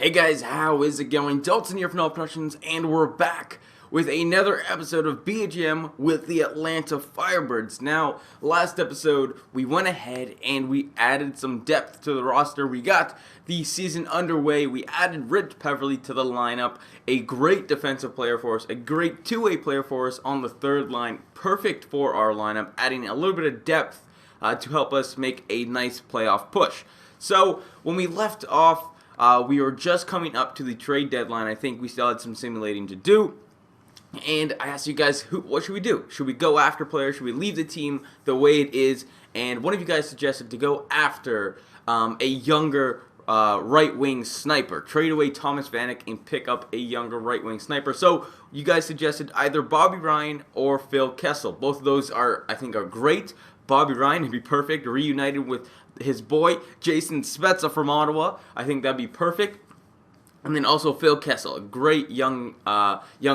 Hey guys, how is it going? Dalton here from All Productions, and we're back with another episode of BGM with the Atlanta Firebirds. Now, last episode, we went ahead and we added some depth to the roster. We got the season underway. We added Rich Peverly to the lineup, a great defensive player for us, a great two-way player for us on the third line, perfect for our lineup, adding a little bit of depth to help us make a nice playoff push. So, when we left off, we were just coming up to the trade deadline. I think we still had some simulating to do. And I asked you guys, what should we do? Should we go after players? Should we leave the team the way it is? And one of you guys suggested to go after a younger right-wing sniper. Trade away Thomas Vanek and pick up a younger right-wing sniper. So you guys suggested either Bobby Ryan or Phil Kessel. Both of those I think are great. Bobby Ryan would be perfect, reunited with his boy, Jason Spezza from Ottawa. I think that'd be perfect. And then also Phil Kessel, a great young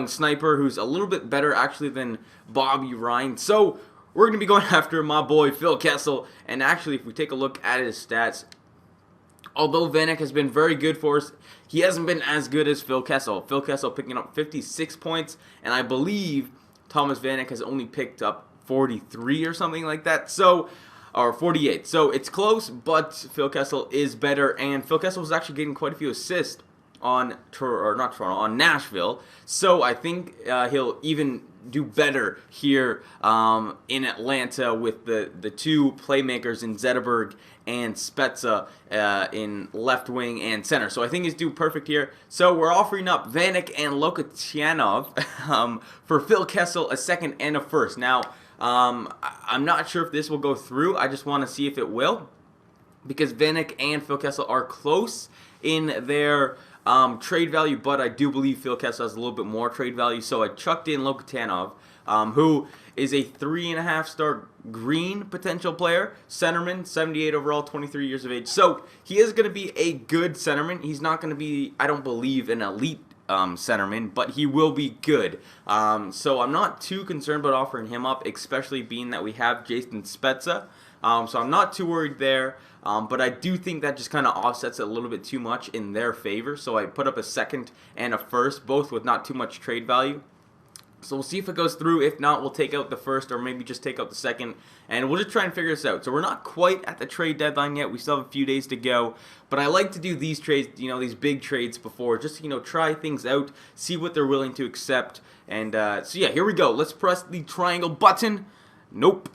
sniper who's a little bit better actually than Bobby Ryan. So we're going to be going after my boy Phil Kessel. And actually, if we take a look at his stats, although Vanek has been very good for us, he hasn't been as good as Phil Kessel. Phil Kessel picking up 56 points, and I believe Thomas Vanek has only picked up 43 or something like that. So, or 48. So it's close, but Phil Kessel is better, and Phil Kessel was actually getting quite a few assists on Nashville. So I think he'll even do better here in Atlanta with the two playmakers in Zetterberg and Spezza in left wing and center. So I think he's doing perfect here. So we're offering up Vanek and Lokatianov for Phil Kessel, a second and a first. Now, I'm not sure if this will go through. I just want to see if it will, because Vanek and Phil Kessel are close in their trade value, but I do believe Phil Kessel has a little bit more trade value. So I chucked in Lokatanov, who is a 3.5-star green potential player, centerman, 78 overall, 23 years of age. So he is going to be a good centerman. He's not going to be, I don't believe, an elite centerman, but he will be good. So I'm not too concerned about offering him up, especially being that we have Jason Spezza. So I'm not too worried there. But I do think that just kind of offsets it a little bit too much in their favor. So I put up a second and a first, both with not too much trade value. So we'll see if it goes through. If not, we'll take out the first, or maybe just take out the second, and we'll just try and figure this out. So we're not quite at the trade deadline yet. We still have a few days to go, but I like to do these trades, these big trades before, just to, try things out, see what they're willing to accept. And so yeah, here we go. Let's press the triangle button. Nope.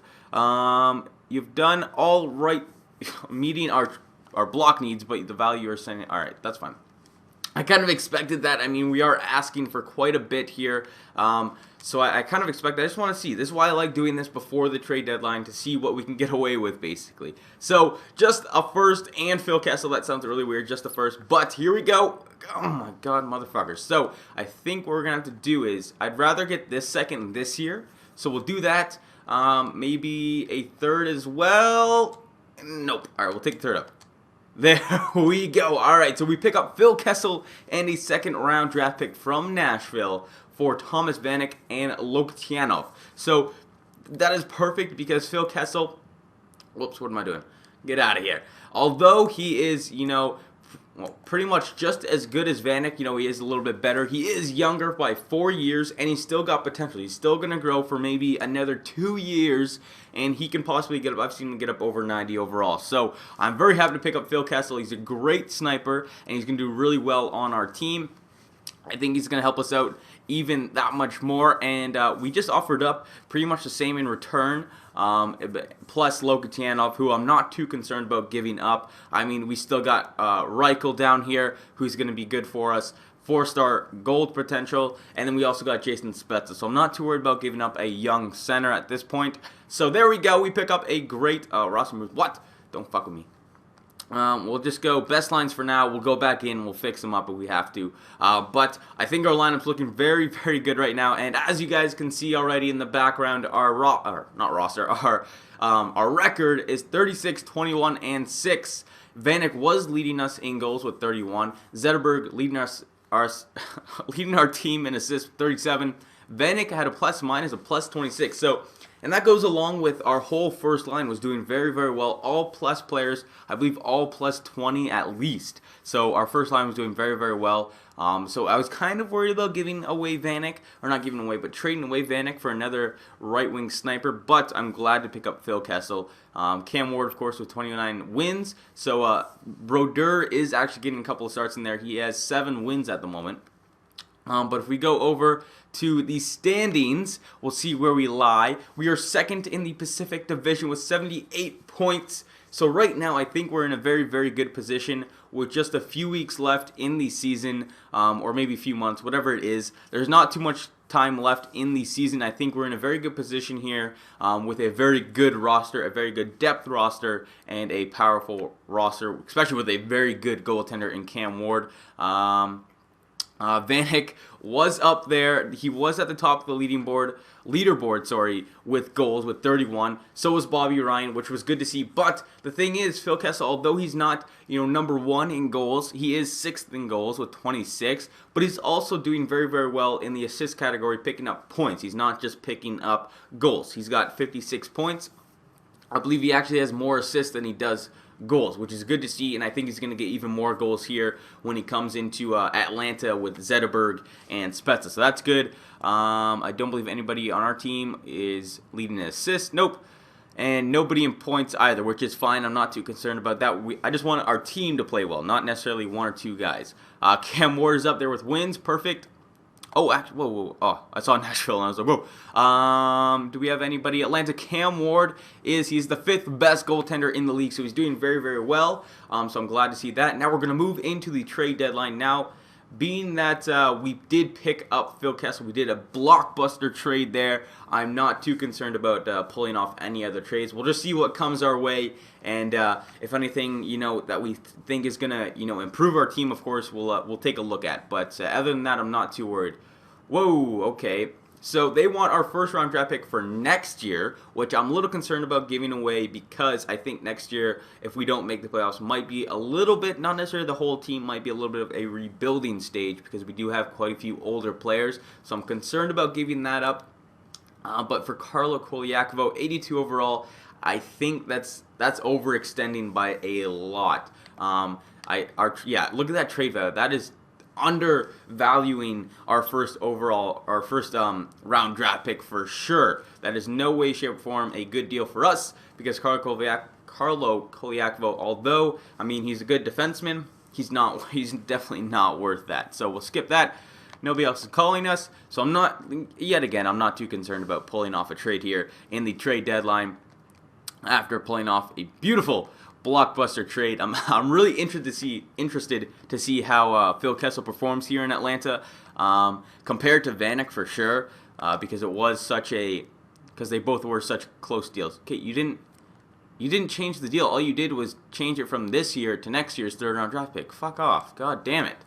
You've done all right, meeting our block needs, but the value you're sending. All right, that's fine. I kind of expected that. I mean, we are asking for quite a bit here. So I kind of expect that. I just want to see. This is why I like doing this before the trade deadline, to see what we can get away with, basically. So just a first and Phil Kessel. That sounds really weird, just a first. But here we go. Oh, my God, motherfuckers. So I think what we're going to have to do is, I'd rather get this second this year. So we'll do that. Maybe a third as well. Nope. All right, we'll take the third up. There we go. All right, so we pick up Phil Kessel and a second-round draft pick from Nashville for Thomas Vanek and Lokatianov. So that is perfect, because Phil Kessel, whoops, what am I doing? Get out of here. Although he is, pretty much just as good as Vanek, he is a little bit better. He is younger by 4 years, and he's still got potential. He's still going to grow for maybe another 2 years, and he can possibly get up. I've seen him get up over 90 overall. So I'm very happy to pick up Phil Kessel. He's a great sniper, and he's going to do really well on our team. I think he's going to help us out even that much more, and we just offered up pretty much the same in return, plus Lokatianov, who I'm not too concerned about giving up. I mean, we still got Reichel down here, who's going to be good for us, 4-star gold potential, and then we also got Jason Spezza, so I'm not too worried about giving up a young center at this point. So there we go, we pick up a great roster move. What? Don't fuck with me. We'll just go best lines for now. We'll go back in. We'll fix them up if we have to. But I think our lineup's looking very, very good right now. And as you guys can see already in the background, our record is 36, 21, and 6. Vanek was leading us in goals with 31. Zetterberg leading our team in assists 37. Vanek had a plus minus of plus 26. So And that goes along with our whole first line was doing very, very well. All plus players, I believe all plus 20 at least. So our first line was doing very, very well. So I was kind of worried about giving away Vanek, or not giving away, but trading away Vanek for another right-wing sniper. But I'm glad to pick up Phil Kessel. Cam Ward, of course, with 29 wins. So Brodeur is actually getting a couple of starts in there. He has 7 wins at the moment. But if we go over to the standings, we'll see where we lie. We are second in the Pacific Division with 78 points. So right now, I think we're in a very, very good position with just a few weeks left in the season, or maybe a few months, whatever it is. There's not too much time left in the season. I think we're in a very good position here with a very good roster, a very good depth roster, and a powerful roster, especially with a very good goaltender in Cam Ward. Vanek was up there. He was at the top of the leaderboard, with goals with 31. So was Bobby Ryan, which was good to see. But the thing is, Phil Kessel, although he's not, number 1 in goals, he is 6th in goals with 26. But he's also doing very, very well in the assist category, picking up points. He's not just picking up goals. He's got 56 points. I believe he actually has more assists than he does goals, which is good to see, and I think he's going to get even more goals here when he comes into Atlanta with Zetterberg and Spezza, so that's good. I don't believe anybody on our team is leading in assists. Nope. And nobody in points either, which is fine. I'm not too concerned about that. I just want our team to play well, not necessarily 1 or 2 guys. Cam Ward is up there with wins. Perfect. Oh, actually, whoa. Oh, I saw Nashville, and I was like, whoa. Do we have anybody? Atlanta, Cam Ward he's the 5th best goaltender in the league, so he's doing very, very well. So I'm glad to see that. Now we're going to move into the trade deadline. Now, being that we did pick up Phil Kessel, we did a blockbuster trade there. I'm not too concerned about pulling off any other trades. We'll just see what comes our way, and if anything, that we think is gonna, improve our team, of course, we'll take a look at. But other than that, I'm not too worried. Whoa, okay. So they want our first-round draft pick for next year, which I'm a little concerned about giving away because I think next year, if we don't make the playoffs, might be a little bit, not necessarily the whole team, might be a little bit of a rebuilding stage because we do have quite a few older players. So I'm concerned about giving that up. But for Carlo Koliakovo, 82 overall, I think that's overextending by a lot. Look at that trade value. That is undervaluing our first round draft pick for sure. That is no way, shape, or form a good deal for us because Carlo Koliakovo, although he's a good defenseman, he's definitely not worth that. So we'll skip that. Nobody else is calling us, so I'm not too concerned about pulling off a trade here in the trade deadline after pulling off a beautiful blockbuster trade. I'm really interested to see how Phil Kessel performs here in Atlanta compared to Vanek for sure, because they both were such close deals. Okay, you didn't change the deal. All you did was change it from this year to next year's 3rd round draft pick. Fuck off. God damn it.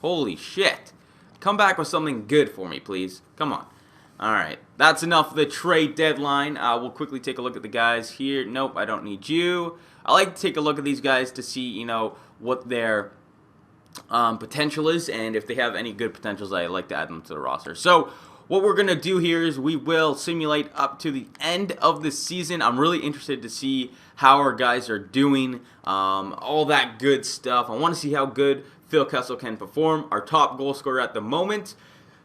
Holy shit. Come back with something good for me, please. Come on. All right, that's enough of the trade deadline. We'll quickly take a look at the guys here. Nope, I don't need you. I like to take a look at these guys to see, what their potential is, and if they have any good potentials, I like to add them to the roster. So what we're going to do here is we will simulate up to the end of the season. I'm really interested to see how our guys are doing, all that good stuff. I want to see how good Phil Kessel can perform, our top goal scorer at the moment.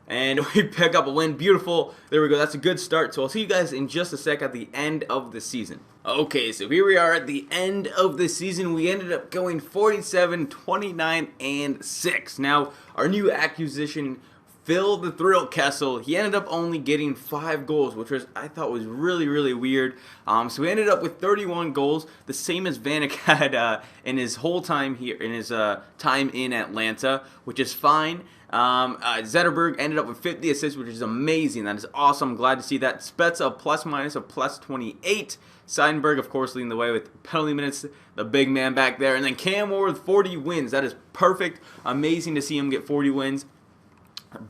And we pick up a win. Beautiful. There we go. That's a good start. So I'll see you guys in just a sec at the end of the season. Okay, so here we are at the end of the season. We ended up going 47, 29, and 6. Now, our new acquisition, Phil the Thrill Kessel, he ended up only getting 5 goals, which I thought was really, really weird. So we ended up with 31 goals, the same as Vanek had in his whole time here, in his time in Atlanta, which is fine. Zetterberg ended up with 50 assists, which is amazing. That is awesome. Glad to see that. Spezza, plus-minus of plus 28. Seidenberg, of course, leading the way with penalty minutes, the big man back there. And then Cam Ward with 40 wins. That is perfect. Amazing to see him get 40 wins.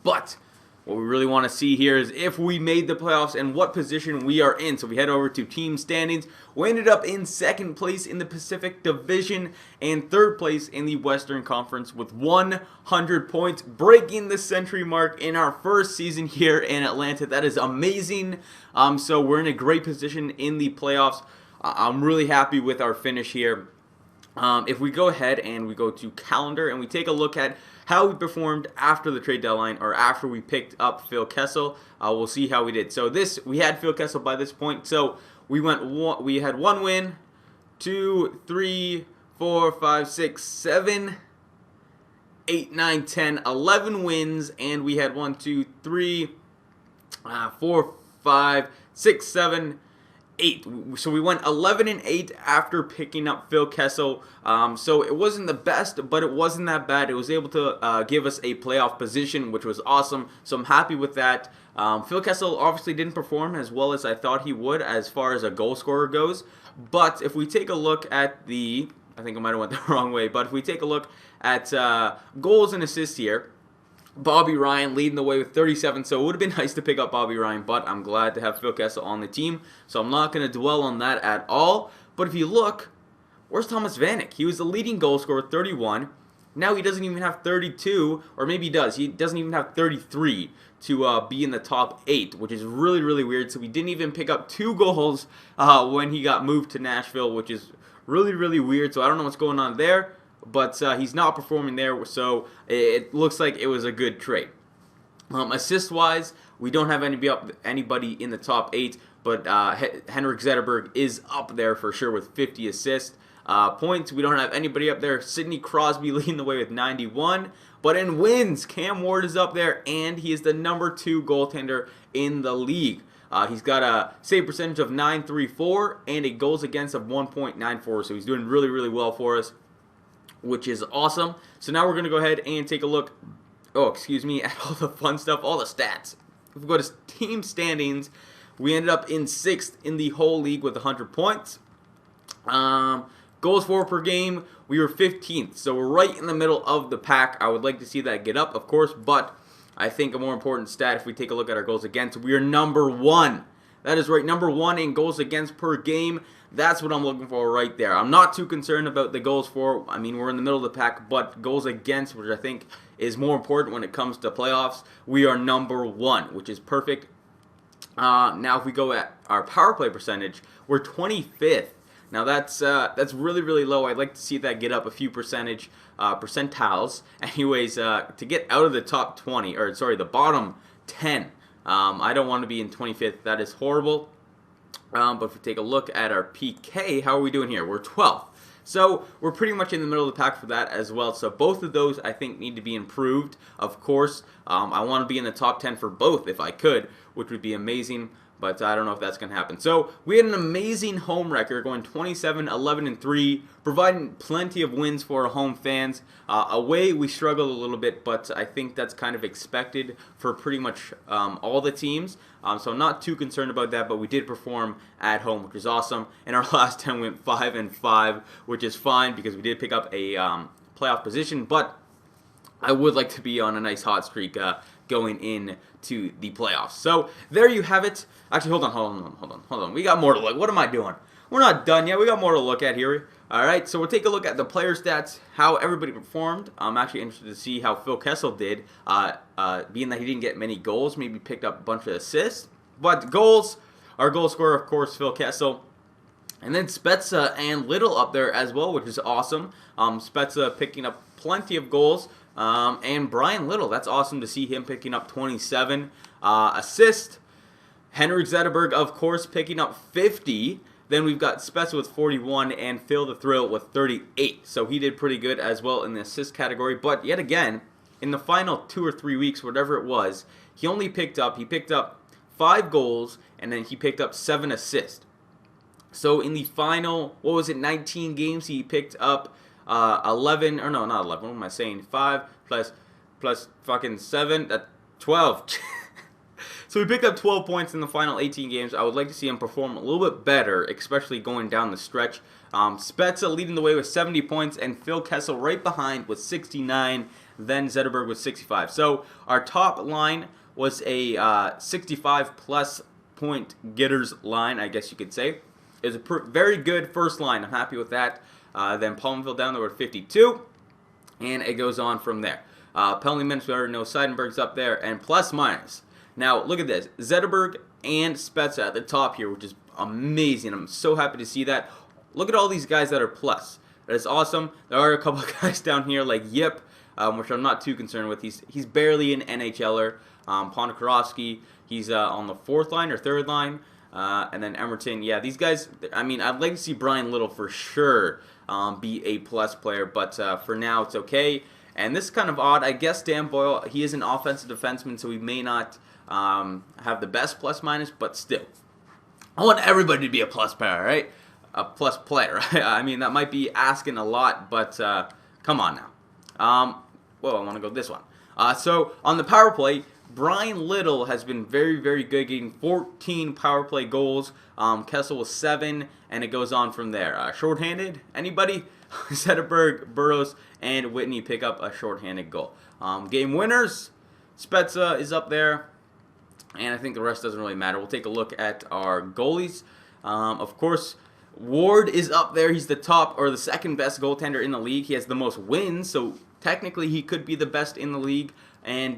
But What we really want to see here is if we made the playoffs and what position we are in. So we head over to team standings. We ended up in second place in the Pacific Division and third place in the Western Conference with 100 points, breaking the century mark in our first season here in Atlanta. That is amazing. So we're in a great position in the playoffs. I'm really happy with our finish here. If we go ahead and we go to calendar and we take a look at how we performed after the trade deadline or after we picked up Phil Kessel, we'll see how we did. So we had Phil Kessel by this point. So we had 1 win, 2, 3, 4, 5, 6, 7, 8, 9, 10, 11 wins, and we had 1, 2, 3, 4, 5, 6, 7, 8. So we went 11-8 after picking up Phil Kessel. So it wasn't the best, but it wasn't that bad. It was able to give us a playoff position, which was awesome. So I'm happy with that. Phil Kessel obviously didn't perform as well as I thought he would as far as a goal scorer goes. But if we take a look at I think I might have went the wrong way, but if we take a look at goals and assists here, Bobby Ryan leading the way with 37, so it would have been nice to pick up Bobby Ryan, but I'm glad to have Phil Kessel on the team, so I'm not going to dwell on that at all. But if you look, where's Thomas Vanek? He was the leading goal scorer with 31. Now he doesn't even have 32, or maybe he does. He doesn't even have 33 to be in the top 8, which is really, really weird. So we didn't even pick up 2 goals when he got moved to Nashville, which is really, really weird. So I don't know what's going on there. But he's not performing there, so it looks like it was a good trade. Assist-wise, we don't have anybody in the top 8, but Henrik Zetterberg is up there for sure with 50 assists. Points, we don't have anybody up there. Sidney Crosby leading the way with 91. But in wins, Cam Ward is up there, and he is the number 2 goaltender in the league. He's got a save percentage of .934 and a goals against of 1.94, so he's doing really, really well for us, which is awesome. So now we're going to go ahead and take a look, at all the fun stuff, all the stats. If we go to team standings, we ended up in 6th in the whole league with 100 points. Goals for per game, we were 15th, so we're right in the middle of the pack. I would like to see that get up, of course, but I think a more important stat, if we take a look at our goals against, we are number 1. That is right, number 1 in goals against per game. That's what I'm looking for right there. I'm not too concerned about the goals for. I mean, we're in the middle of the pack, but goals against, which I think is more important when it comes to playoffs, we are number 1, which is perfect. Now, if we go at our power play percentage, we're 25th. Now, that's really, really low. I'd like to see that get up a few percentiles. Anyways, to get out of the top 20, or sorry, the bottom 10, I don't want to be in 25th. That is horrible. But if we take a look at our PK, how are we doing here? We're 12th. So we're pretty much in the middle of the pack for that as well. So both of those, I think, need to be improved. Of course, I want to be in the top 10 for both if I could, which would be amazing. But I don't know if that's going to happen. So we had an amazing home record, going 27, 11, and 3, providing plenty of wins for our home fans. Away, we struggled a little bit, but I think that's kind of expected for pretty much all the teams. So I'm not too concerned about that, but we did perform at home, which is awesome. And our last 10 went 5-5, which is fine because we did pick up a playoff position. But I would like to be on a nice hot streak going into the playoffs. So there you have it. Actually, hold on. We got more to look. What am I doing? We're not done yet. We got more to look at here. All right, so we'll take a look at the player stats, how everybody performed. I'm actually interested to see how Phil Kessel did, being that he didn't get many goals, maybe picked up a bunch of assists. But goals, our goal scorer, of course, Phil Kessel. And then Spezza and Little up there as well, which is awesome. Spezza picking up plenty of goals. And Brian Little, that's awesome to see him picking up 27 assists. Henrik Zetterberg, of course, picking up 50. Then we've got Spezza with 41 and Phil the Thrill with 38. So he did pretty good as well in the assist category. But yet again, in the final 2 or 3 weeks, whatever it was, he picked up 5 goals and then he picked up 7 assists. So in the final, 19 games, he picked up 11, or no, not 11, what am I saying? 5 plus fucking 7, 12. So he picked up 12 points in the final 18 games. I would like to see him perform a little bit better, especially going down the stretch. Spezza leading the way with 70 points, and Phil Kessel right behind with 69, then Zetterberg with 65. So our top line was a 65 plus point getters line, I guess you could say. It was a very good first line. I'm happy with that. Then Palmville down there with 52, and it goes on from there. Penalty minutes, we already know Seidenberg's up there, and plus minus. Now, look at this. Zetterberg and Spezza at the top here, which is amazing. I'm so happy to see that. Look at all these guys that are plus. That is awesome. There are a couple of guys down here like Yip, which I'm not too concerned with. He's barely an NHLer. Ponikarovsky, he's on the 4th line or 3rd line. And then Emerton, yeah, these guys, I mean, I'd like to see Brian Little for sure be a plus player, but for now it's okay. And this is kind of odd. I guess Dan Boyle, he is an offensive defenseman, so he may not have the best plus minus, but still. I want everybody to be a plus player, right? A plus player, right? I mean, that might be asking a lot, but come on now. Whoa, I want to go this one. So on the power play, Brian Little has been very, very good, getting 14 power play goals. Kessel was 7, and it goes on from there. Shorthanded, anybody? Zetterberg, Burroughs, and Whitney pick up a shorthanded goal. Game winners, Spezza is up there, and I think the rest doesn't really matter. We'll take a look at our goalies. Of course, Ward is up there. He's the top or the second best goaltender in the league. He has the most wins, so technically he could be the best in the league. And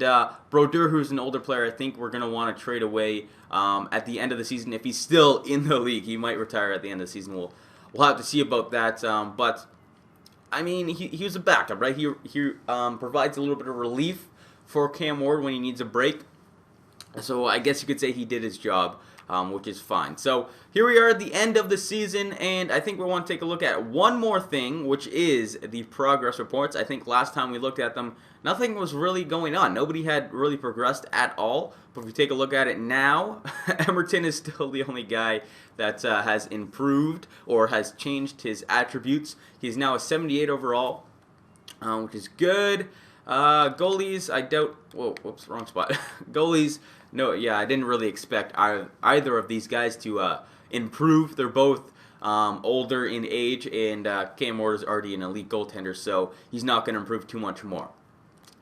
Brodeur, who's an older player, I think we're going to want to trade away at the end of the season. If he's still in the league, he might retire at the end of the season. We'll have to see about that. But, I mean, he was a backup, right? He provides a little bit of relief for Cam Ward when he needs a break. So I guess you could say he did his job, which is fine. So here we are at the end of the season, and I think we want to take a look at one more thing, which is the progress reports. I think last time we looked at them, nothing was really going on. Nobody had really progressed at all. But if we take a look at it now, Emerton is still the only guy that has improved or has changed his attributes. He's now a 78 overall, which is good. Goalies, I doubt. Whoa, whoops, wrong spot. Goalies, no, yeah, I didn't really expect either of these guys to improve. They're both older in age, and Cam Ward is already an elite goaltender, so he's not going to improve too much more.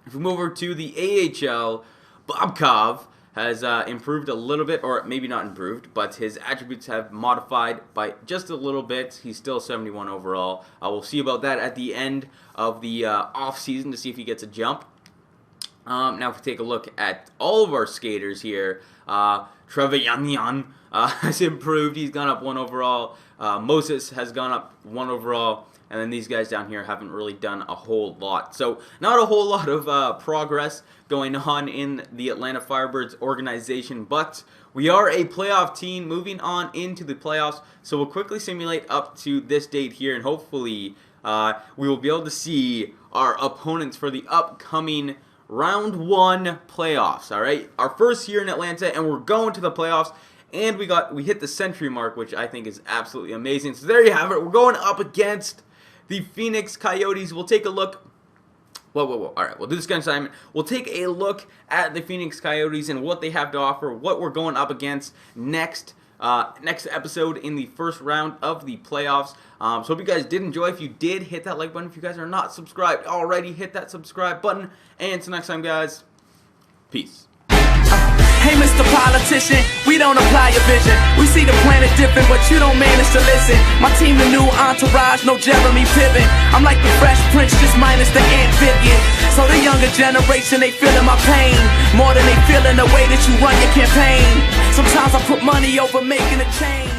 If we move over to the AHL, Bobkov has improved a little bit, or maybe not improved, but his attributes have modified by just a little bit. He's still 71 overall. We'll see about that at the end of the off-season to see if he gets a jump. Now if we take a look at all of our skaters here, Trevor Yanyan has improved. He's gone up 1 overall. Moses has gone up 1 overall. And then these guys down here haven't really done a whole lot. So not a whole lot of progress going on in the Atlanta Firebirds organization. But we are a playoff team moving on into the playoffs. So we'll quickly simulate up to this date here. And hopefully we will be able to see our opponents for the upcoming round 1 playoffs. All right, our first year in Atlanta, and we're going to the playoffs. And we hit the century mark, which I think is absolutely amazing. So there you have it. We're going up against the Phoenix Coyotes. We'll take a look. Whoa. All right, we'll do this kind of assignment. We'll take a look at the Phoenix Coyotes and what they have to offer, what we're going up against next episode in the first round of the playoffs. So hope you guys did enjoy. If you did, hit that like button. If you guys are not subscribed already, hit that subscribe button. And until next time, guys, peace. Hey, Mr. Politician, we don't apply your vision. We see the planet different, but you don't manage to listen. My team, the new entourage, no Jeremy Piven. I'm like the Fresh Prince, just minus the amphibian. So the younger generation, they feeling my pain more than they feeling the way that you run your campaign. Sometimes I put money over making a change.